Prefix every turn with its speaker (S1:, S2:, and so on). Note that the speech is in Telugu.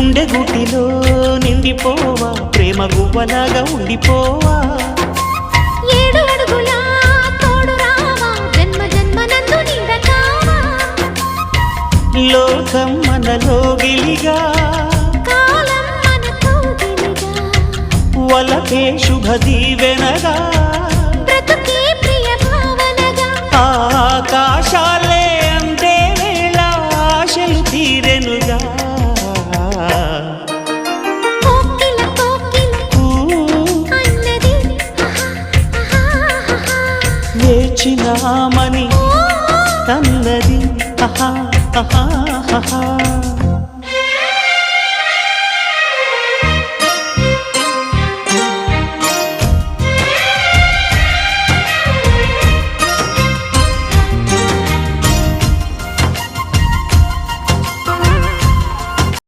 S1: గుండె గుటిలో నిండిపోవా ప్రేమ గువ్వలాగా ఉండిపోవా
S2: 7 అడుగుల తోడు రావా జన్మ జన్మనందు నిండకావా
S1: లోకం మనలో గిలిగా
S2: కాలం మనతో గిలిగా
S1: వలకే శుభ దీవెనగా
S2: బ్రతుకే ప్రియ భావనగా
S1: ఆకాశాలే అందే వేళ ఆశలు తీరెనుగా
S2: కోకిల కోకిల అన్నది
S1: వేచినామని తన్నది